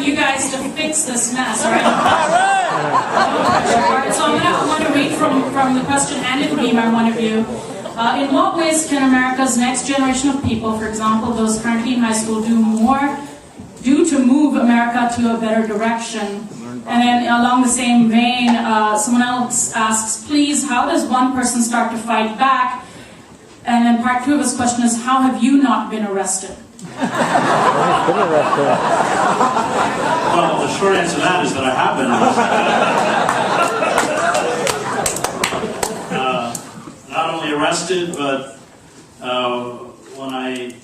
you guys to fix this mess, right? So I'm going to read from the question handed to me by one of you. In what ways can America's next generation of people, for example, those currently in high school, do to move America to a better direction? And then along the same vein, someone else asks, please, how does one person start to fight back? And then part two of his question is, how have you not been arrested? Well, the short answer to that is that I have been arrested. Not only arrested, but when I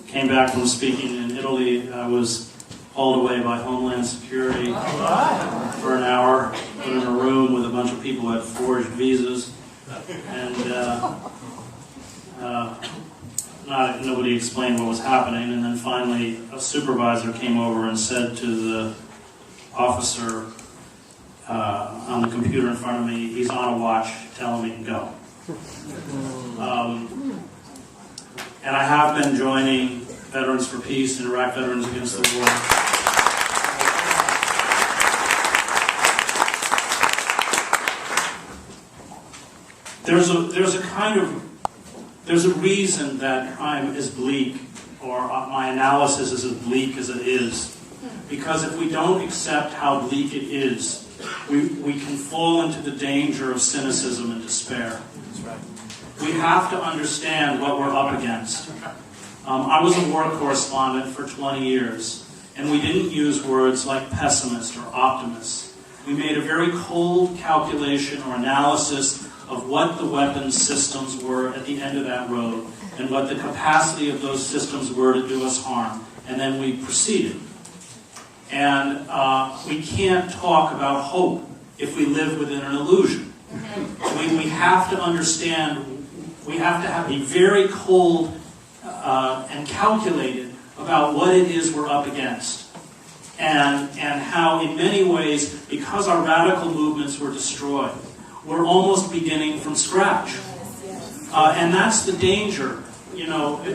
came back from speaking in Italy, I was hauled away by Homeland Security for an hour, put in a room with a bunch of people who had forged visas, and nobody explained what was happening. And then finally, a supervisor came over and said to the officer on the computer in front of me, "He's on a watch, tell him he can go." And I have been joining Veterans for Peace and Iraq Veterans Against the War. There's a reason that crime is bleak, or my analysis is as bleak as it is. Because if we don't accept how bleak it is, we can fall into the danger of cynicism and despair. That's right. We have to understand what we're up against. I was a war correspondent for 20 years, and we didn't use words like pessimist or optimist. We made a very cold calculation or analysis of what the weapons systems were at the end of that road, and what the capacity of those systems were to do us harm. And then we proceeded. And we can't talk about hope if we live within an illusion. We have to understand, we have to be very cold and calculated about what it is we're up against. And how, in many ways, because our radical movements were destroyed, we're almost beginning from scratch. And that's the danger,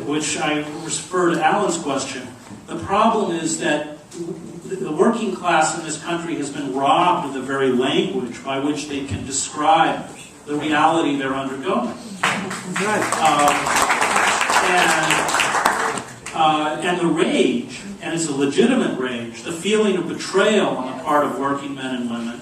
which I refer to Alan's question. The problem is that the working class in this country has been robbed of the very language by which they can describe the reality they're undergoing. And the rage, and it's a legitimate rage, the feeling of betrayal on the part of working men and women,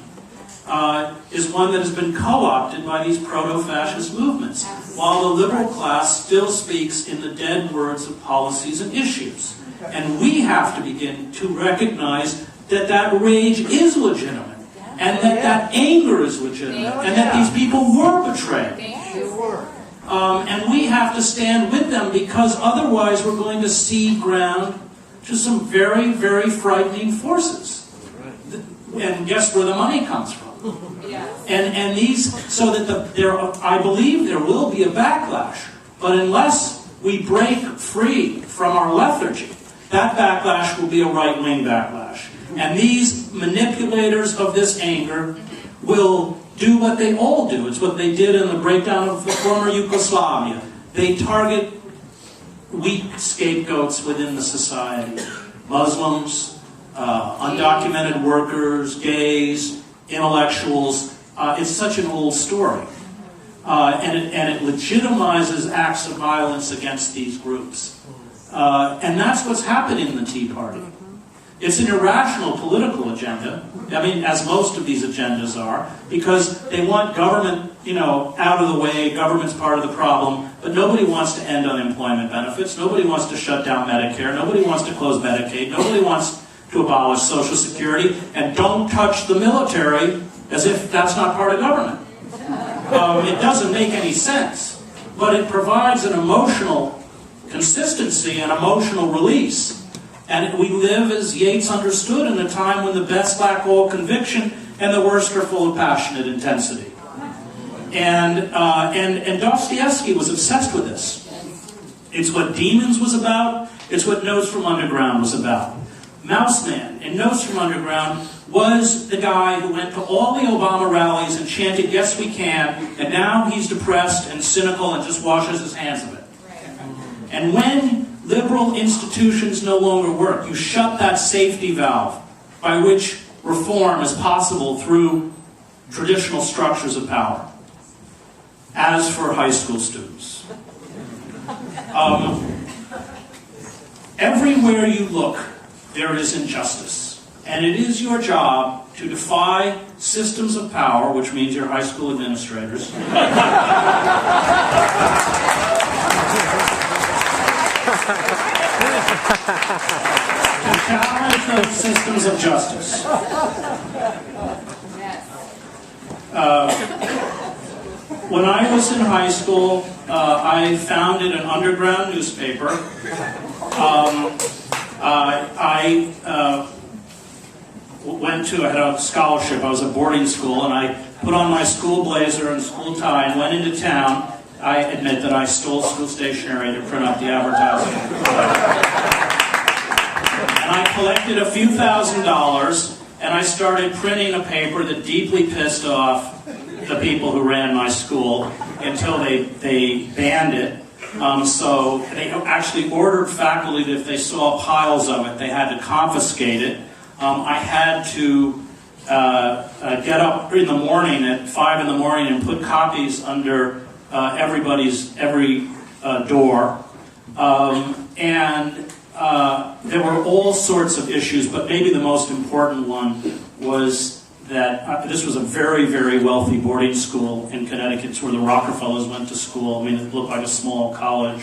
is one that has been co-opted by these proto-fascist movements, while the liberal class still speaks in the dead words of policies and issues. And we have to begin to recognize that that rage is legitimate, and that anger is legitimate, and that these people were betrayed. And we have to stand with them, because otherwise we're going to cede ground to some very, very frightening forces. And guess where the money comes from? And these, so that I believe there will be a backlash, but unless we break free from our lethargy, that backlash will be a right-wing backlash. And these manipulators of this anger will do what they all do. It's what they did in the breakdown of the former Yugoslavia. They target weak scapegoats within the society. Muslims, undocumented workers, gays, intellectuals. It's such an old story. And it legitimizes acts of violence against these groups. And that's what's happening in the Tea Party. It's an irrational political agenda, I mean, as most of these agendas are, because they want government, out of the way, government's part of the problem, but nobody wants to end unemployment benefits, nobody wants to shut down Medicare, nobody wants to close Medicaid, nobody wants to abolish Social Security, and don't touch the military as if that's not part of government. It doesn't make any sense, but it provides an emotional consistency and emotional release. And we live, as Yeats understood, in a time when the best lack all conviction and the worst are full of passionate intensity. And Dostoevsky was obsessed with this. It's what Demons was about. It's what Notes from Underground was about. Mouseman in Notes from Underground was the guy who went to all the Obama rallies and chanted, "Yes, we can," and now he's depressed and cynical and just washes his hands of it. And when liberal institutions no longer work. You shut that safety valve by which reform is possible through traditional structures of power. As for high school students, everywhere you look, there is injustice. And it is your job to defy systems of power, which means your high school administrators, to challenge those systems of justice. When I was in high school, I founded an underground newspaper. I had a scholarship. I was at boarding school, and I put on my school blazer and school tie and went into town. I admit that I stole school stationery to print up the advertising. And I collected a few $1,000s, and I started printing a paper that deeply pissed off the people who ran my school until they banned it. So they actually ordered faculty that if they saw piles of it, they had to confiscate it. I had to get up in the morning at 5 in the morning and put copies under every door. And there were all sorts of issues, but maybe the most important one was that this was a very, very wealthy boarding school in Connecticut. It's where the Rockefellers went to school. I mean, it looked like a small college.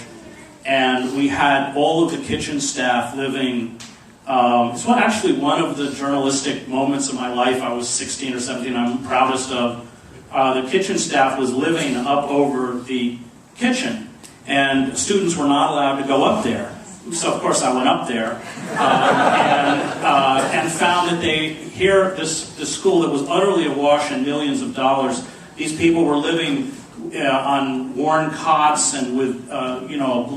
And we had all of the kitchen staff living. It's actually one of the journalistic moments of my life. I was 16 or 17, I'm proudest of. The kitchen staff was living up over the kitchen, and students were not allowed to go up there. So of course I went up there and found that this school that was utterly awash in millions of dollars. These people were living on worn cots and with a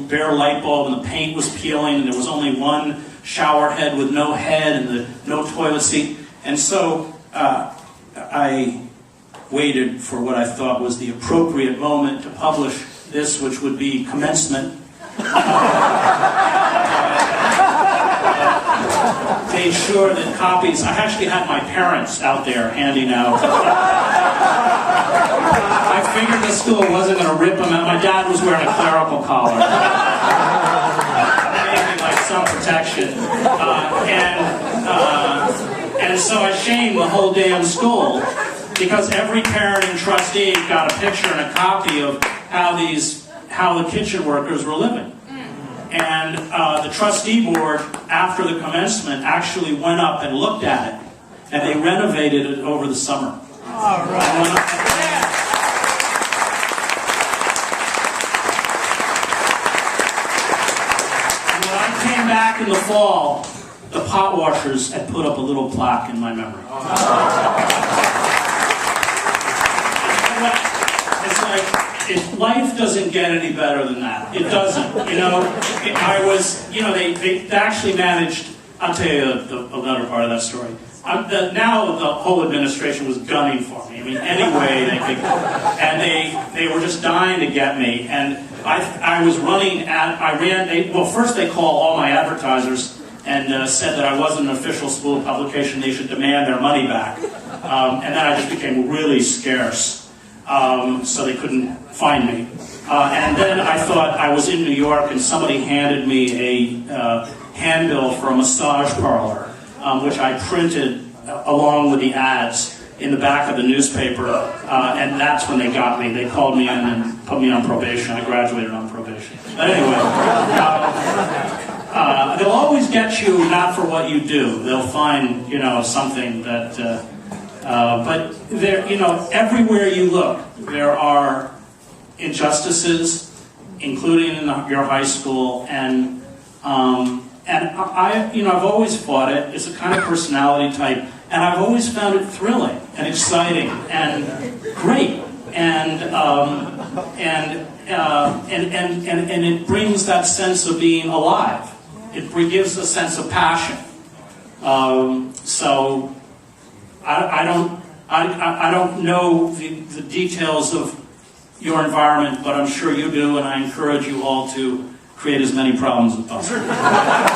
bare light bulb, and the paint was peeling, and there was only one shower head with no head and no toilet seat. And so I waited for what I thought was the appropriate moment to publish this, which would be commencement. Made sure that copies, I actually had my parents out there handing out. I figured the school wasn't going to rip them out. My dad was wearing a clerical collar. Maybe like some protection. And so I shamed the whole damn school, because every parent and trustee got a picture and a copy of how the kitchen workers were living. And the trustee board, after the commencement, actually went up and looked at it, and they renovated it over the summer. All right. And when I came back in the fall, the pot washers had put up a little plaque in my memory. It's like, life doesn't get any better than that. It doesn't. They actually managed, I'll tell you another part of that story. Now the whole administration was gunning for me. I mean, any way they could, and they were just dying to get me. And I was first they called all my advertisers and said that I wasn't an official school publication, they should demand their money back. And then I just became really scarce. So they couldn't find me. And then I thought I was in New York, and somebody handed me a handbill for a massage parlor, which I printed along with the ads in the back of the newspaper, and that's when they got me. They called me in and put me on probation. I graduated on probation. But anyway, they'll always get you not for what you do. They'll find, something that... but there, everywhere you look, there are injustices, including in your high school, and I've always fought it. It's a kind of personality type, and I've always found it thrilling and exciting and great, and it brings that sense of being alive. It gives a sense of passion. So. I don't know the details of your environment, but I'm sure you do, and I encourage you all to create as many problems as possible.